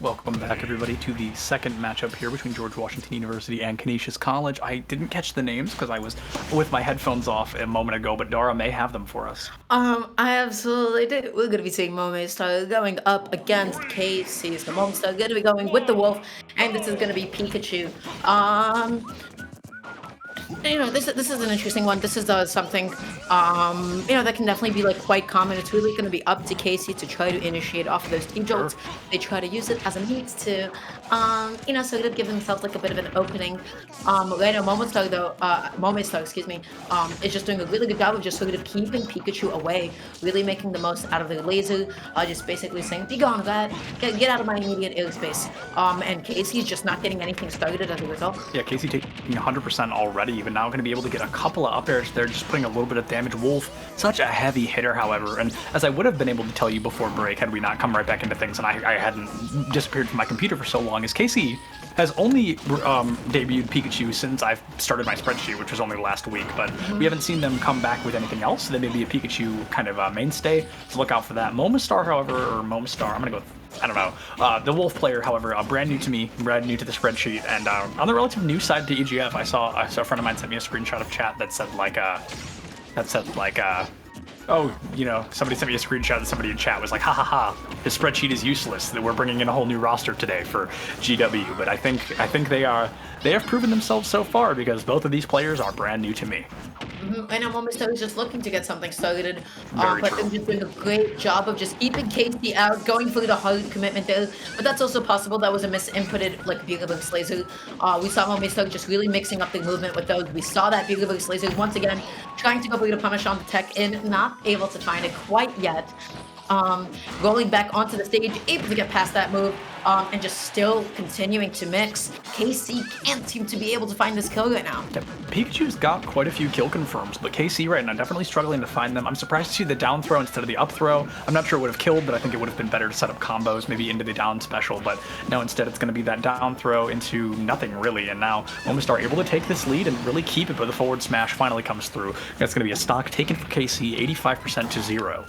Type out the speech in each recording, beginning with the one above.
Welcome back, everybody, to the second matchup here between George Washington University and Canisius College. I didn't catch the names because I was with my headphones off a moment ago, but Dara may have them for us. I absolutely do. We're going to be seeing Momestar going up against Casey's. The Momestar going to be going with the Wolf, and this is going to be Pikachu. This is an interesting one. This is something, that can definitely be like quite common. It's really going to be up to Casey to try to initiate off of those team Sure. jolts. They try to use it as a means to, sort of give themselves like a bit of an opening. Right now, Momestar, excuse me, is just doing a really good job of just sort of keeping Pikachu away, really making the most out of the laser, just basically saying, "Be gone, lad, get out of my immediate airspace." And Casey's just not getting anything started as a result. Yeah, Casey taking 100% already, but now going to be able to get a couple of up airs there, just putting a little bit of damage. Wolf, such a heavy hitter, however, and as I would have been able to tell you before break, had we not come right back into things and I hadn't disappeared from my computer for so long, is Casey has only debuted Pikachu since I've started my spreadsheet, which was only last week, but we haven't seen them come back with anything else. They may be a Pikachu kind of mainstay, so look out for that. Momestar, however, or Momestar, I'm going to go I don't know. The Wolf player, however, brand new to me, brand new to the spreadsheet, and on the relative new side to EGF, I saw a friend of mine sent me a screenshot of chat that said oh, somebody sent me a screenshot that somebody in chat was like, ha ha ha, his spreadsheet is useless. That we're bringing in a whole new roster today for GW. But I think they have proven themselves so far because both of these players are brand new to me. And I'm almost always just looking to get something started, Very but true. they're just doing a great job of just keeping Casey out, going for the hard commitment there. But that's also possible. That was a misinputted like Beetleborgs laser. We saw Momestar just really mixing up the movement with those. We saw that Beetleborgs laser once again trying to go for the punish on the tech in, not able to find it quite yet. Rolling back onto the stage, able to get past that move, and just still continuing to mix. KC can't seem to be able to find this kill right now. Yeah, Pikachu's got quite a few kill confirms, but KC right now definitely struggling to find them. I'm surprised to see the down throw instead of the up throw. I'm not sure it would have killed, but I think it would have been better to set up combos, maybe into the down special, but no, instead it's going to be that down throw into nothing really, and now Momestar able to take this lead and really keep it, but the forward smash finally comes through. That's going to be a stock taken for KC, 85% to 0.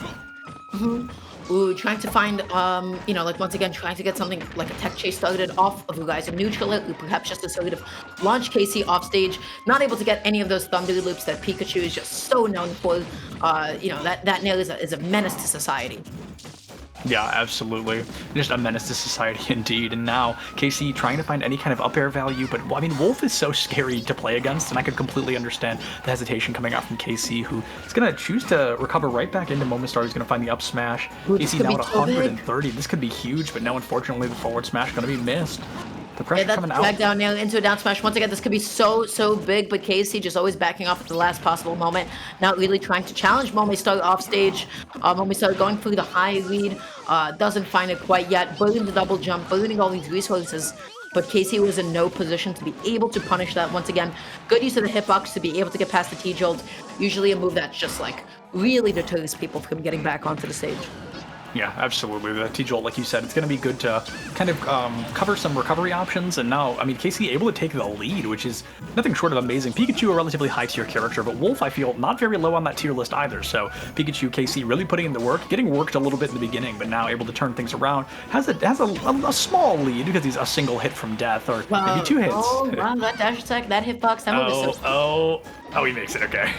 Ooh, trying to find, once again, trying to get something like a tech chase started off of you guys and neutral it, perhaps just to sort of launch Casey off stage. Not able to get any of those thunder loops that Pikachu is just so known for. That nail is a menace to society. Yeah, absolutely. Just a menace to society indeed. And now KC trying to find any kind of up air value, but I mean, Wolf is so scary to play against, and I could completely understand the hesitation coming out from KC, who is going to choose to recover right back into Momestar. He's going to find the up smash. Ooh, this KC could now be at so big. 130. This could be huge, but no, unfortunately, the forward smash going to be missed. The Yeah, pressure that's coming out. back down now into a down smash. Once again, this could be so big, but Casey just always backing off at the last possible moment. Not really trying to challenge Momestar off stage. Momestar going through the high lead. Doesn't find it quite yet. Burning the double jump, burning all these resources. But Casey was in no position to be able to punish that once again. Good use of the hitbox to be able to get past the T-Jolt. Usually a move that's just like really deters people from getting back onto the stage. Yeah, absolutely. The T-Jolt, like you said, it's going to be good to kind of cover some recovery options. And now, I mean, Casey able to take the lead, which is nothing short of amazing. Pikachu, a relatively high-tier character, but Wolf, I feel, not very low on that tier list either. So Pikachu, Casey really putting in the work, getting worked a little bit in the beginning, but now able to turn things around. Has a small lead because he's a single hit from death, or maybe 2 hits. Oh, wow, that dash attack, that hitbox, that move is so... Oh, he makes it, okay.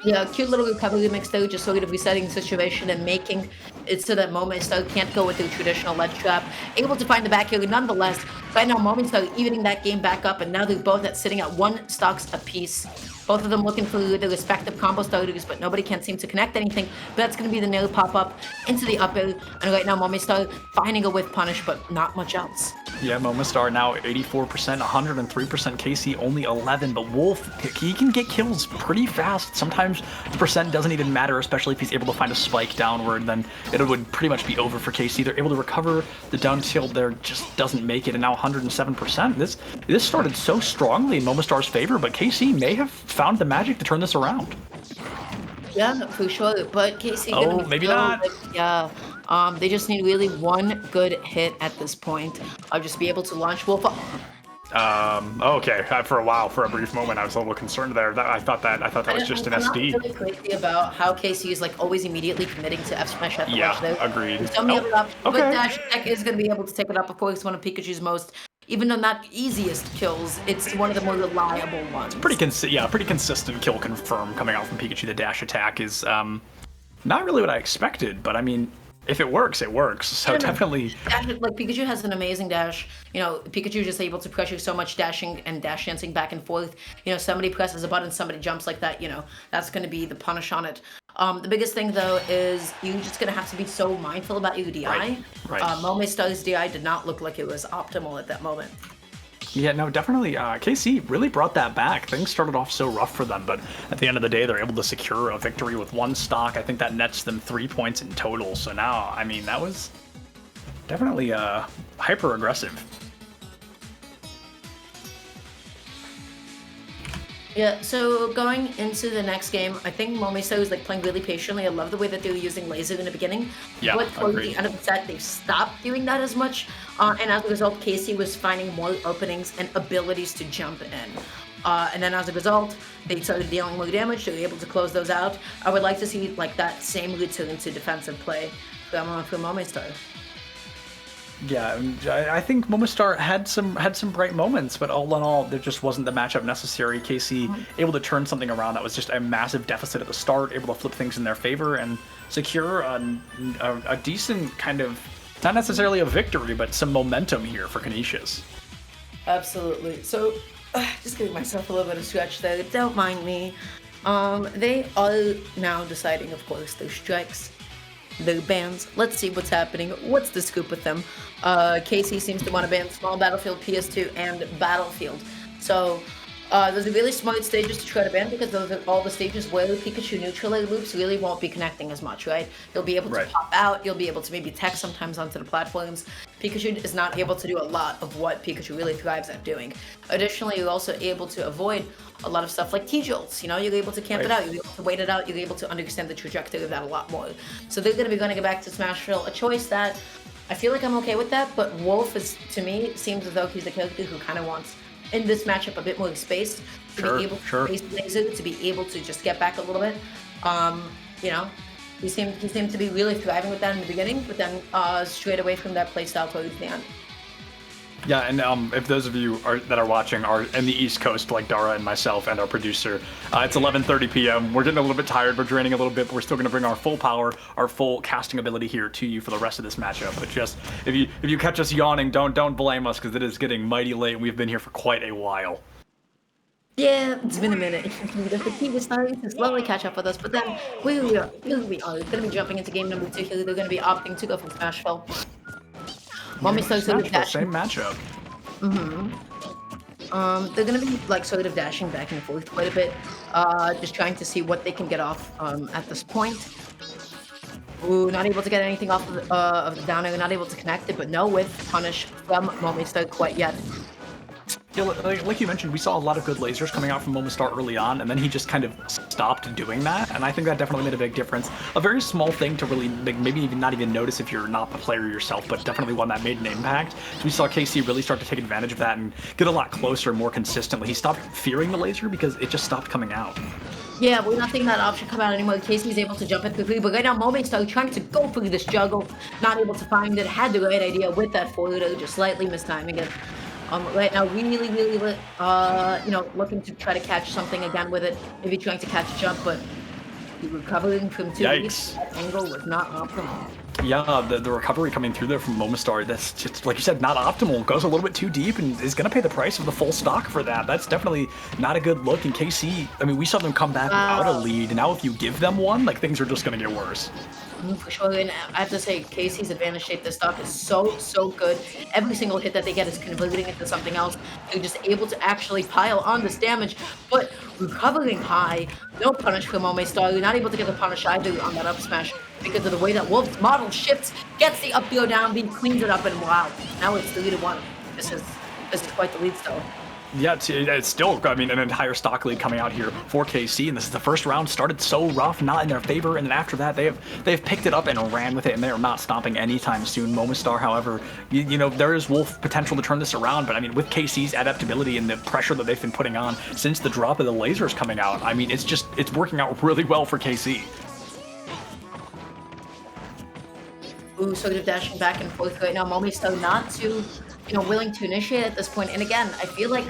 Yeah, cute little recovery mix though, just sort of resetting the situation and making it so that Momestar can't go with the traditional ledge trap. Able to find the back heel nonetheless. Right now, Momestar evening that game back up, and now they're both sitting at 1 stocks apiece. Both of them looking for their respective combo starters, but nobody can seem to connect anything. But that's going to be the nail pop-up into the up air, and right now Momestar finding a whiff punish, but not much else. Yeah, Momestar now 84%, 103% KC, only 11, but Wolf, he can get kills pretty fast. Sometimes the percent doesn't even matter, especially if he's able to find a spike downward, then it would pretty much be over for KC. They're able to recover the down tilt there, just doesn't make it, and now 107%. This started so strongly in Momestar's favor, but KC may have found the magic to turn this around. Yeah, for sure. But Casey, Oh, maybe not. Yeah. They just need really one good hit at this point. I'll just be able to launch Wolf. Okay. For a while, for a brief moment, I was a little concerned there. I thought that was just an I'm not SD. really crazy about how KC is like always immediately committing to F smash at the ledge Yeah, though. agreed. There's so many Oh, other options, but okay. Dash Tech is going to be able to take it up. Of course, one of Pikachu's most, even though not easiest kills, it's one of the more reliable ones. Pretty consistent kill confirm coming out from Pikachu. The dash attack is not really what I expected, but I mean, if it works, it works. So definitely. Like Pikachu has an amazing dash. You know, Pikachu is just able to pressure so much dashing and dash dancing back and forth. You know, somebody presses a button, somebody jumps like that. You know, that's going to be the punish on it. The biggest thing though is you're just going to have to be so mindful about your DI. Right. Momestar's DI did not look like it was optimal at that moment. Yeah, no, definitely. KC really brought that back. Things started off so rough for them, but at the end of the day, they're able to secure a victory with one stock. I think that nets them 3 points in total. So now, I mean, that was definitely hyper aggressive. Yeah, so going into the next game, I think Momestar was like playing really patiently. I love the way that they were using laser in the beginning. Yeah, But towards agreed. the end of the set, they stopped doing that as much. And as a result, Casey was finding more openings and abilities to jump in. And then as a result, they started dealing more damage. They were able to close those out. I would like to see like that same return to defensive play from Momestar. Yeah, I think Momestar had some bright moments, but all in all, there just wasn't the matchup necessary. KC able to turn something around that was just a massive deficit at the start, able to flip things in their favor and secure a decent kind of, not necessarily a victory, but some momentum here for Canisius. Absolutely. So, just giving myself a little bit of stretch there. Don't mind me. They are now deciding, of course, their strikes, their bans. Let's see what's happening. What's the scoop with them? Casey seems to want to ban Small Battlefield, PS2, and Battlefield. So, those are really smart stages to try to ban because those are all the stages where the Pikachu neutral air loops really won't be connecting as much, right? You'll be able to Right. pop out, you'll be able to maybe tech sometimes onto the platforms. Pikachu is not able to do a lot of what Pikachu really thrives at doing. Additionally, you're also able to avoid a lot of stuff like T-jolts. You know, you're able to camp it Right. out, you're able to wait it out, you're able to understand the trajectory of that a lot more. So they're going to be going to go back to Smashville, a choice that I feel like I'm okay with that, but Wolf is, to me, seems as though he's the character who kind of wants, in this matchup, a bit more space to Sure, be able sure. to face laser, to be able to just get back a little bit. You know, he seemed to be really thriving with that in the beginning, but then straight away from that playstyle towards the end. Yeah, and if those of you that are watching are in the East Coast, like Dara and myself and our producer, it's 11:30 p.m. We're getting a little bit tired. We're draining a little bit, but we're still going to bring our full power, our full casting ability here to you for the rest of this matchup. But just if you catch us yawning, don't blame us because it is getting mighty late. And we've been here for quite a while. Yeah, it's been a minute. The fatigue is starting to slowly catch up with us, but then we are going to be jumping into game number 2 here. They're going to be opting to go for Smashville. Mommy starts sort of Smashville, dashing. same matchup. They're going to be like sort of dashing back and forth quite a bit, just trying to see what they can get off at this point. Ooh, not able to get anything off of the downer, not able to connect it, but no with punish from Momestar quite yet. Yeah, like you mentioned, we saw a lot of good lasers coming out from Momestar early on, and then he just kind of stopped doing that, and I think that definitely made a big difference. A very small thing to really maybe even not even notice if you're not the player yourself, but definitely one that made an impact. So we saw KC really start to take advantage of that and get a lot closer more consistently. He stopped fearing the laser because it just stopped coming out. Yeah, we're not seeing that option come out anymore. Casey's able to jump in quickly, but right now Momestar trying to go for this juggle, not able to find it, had the right idea with that forward, just slightly mistiming it. Right now, really, you know, looking to try to catch something again with it. Maybe trying to catch a jump, but the recovering from 2 Yikes. that angle was not optimal. Yeah, the recovery coming through there from Momestar, that's just, like you said, not optimal. Goes a little bit too deep and is going to pay the price of the full stock for that. That's definitely not a good look. And KC, I mean, we saw them come back without a lead, and now if you give them one, like, things are just going to get worse. For sure, and I have to say, Casey's advantage shape this stock is so good. Every single hit that they get is converting into something else. They're just able to actually pile on this damage, but recovering high. No punish from Momestar. You're not able to get the punish either on that up smash because of the way that Wolf's model shifts, gets the up throw down, being cleans it up, and wow, now it's 3-1. This is quite the lead still. Yeah, it's still, I mean, an entire stock lead coming out here for KC, and this is the first round started so rough, not in their favor, and then after that they've picked it up and ran with it, and they are not stopping anytime soon. Momestar, however, you know, there is Wolf potential to turn this around, but I mean, with KC's adaptability and the pressure that they've been putting on since the drop of the lasers coming out, I mean, it's working out really well for KC. Ooh, so they're dashing back and forth right now. Momi's still not too, willing to initiate at this point. And again, I feel like,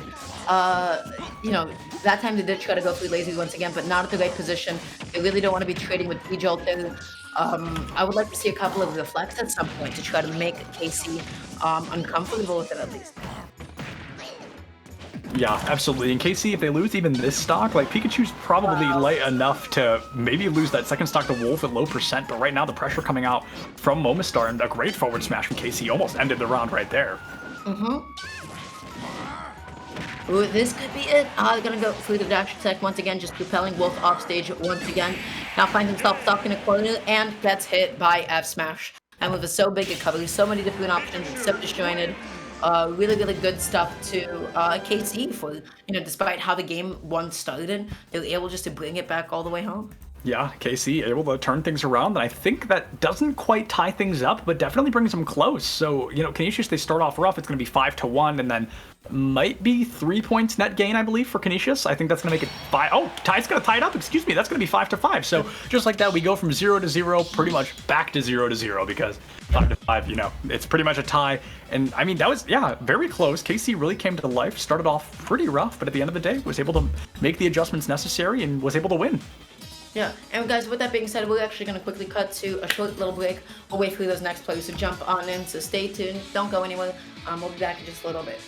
that time they did try to go through lazy once again, but not at the right position. They really don't want to be trading with P-Jolt there. I would like to see a couple of reflects at some point to try to make KC uncomfortable with it at least. Yeah, absolutely. In KC, if they lose even this stock, like Pikachu's probably light enough to maybe lose that second stock to Wolf at low percent, but right now the pressure coming out from Momestar and a great forward smash from KC almost ended the round right there. Ooh, this could be it. Gonna go through the dash attack once again, just propelling Wolf off stage once again. Now finds himself stuck in a corner and gets hit by F Smash. And with a so big recovery, so many different options, it's so disjointed. Really, really good stuff to KC for, despite how the game once started, they were able just to bring it back all the way home. Yeah, KC able to turn things around, and I think that doesn't quite tie things up, but definitely brings them close. So, Canisius, they start off rough. It's going to be 5-1, and then might be 3 points net gain, I believe, for Canisius. I think that's going to make it 5. Oh, Ty's going to tie it up. Excuse me. That's going to be 5-5. So just like that, we go from 0-0, pretty much back to 0-0 because 5-5, it's pretty much a tie. And I mean, that was, very close. KC really came to life, started off pretty rough, but at the end of the day, was able to make the adjustments necessary and was able to win. Yeah, and guys, with that being said, we're actually going to quickly cut to a short little break. We'll wait for those next players to jump on in, so stay tuned. Don't go anywhere. We'll be back in just a little bit.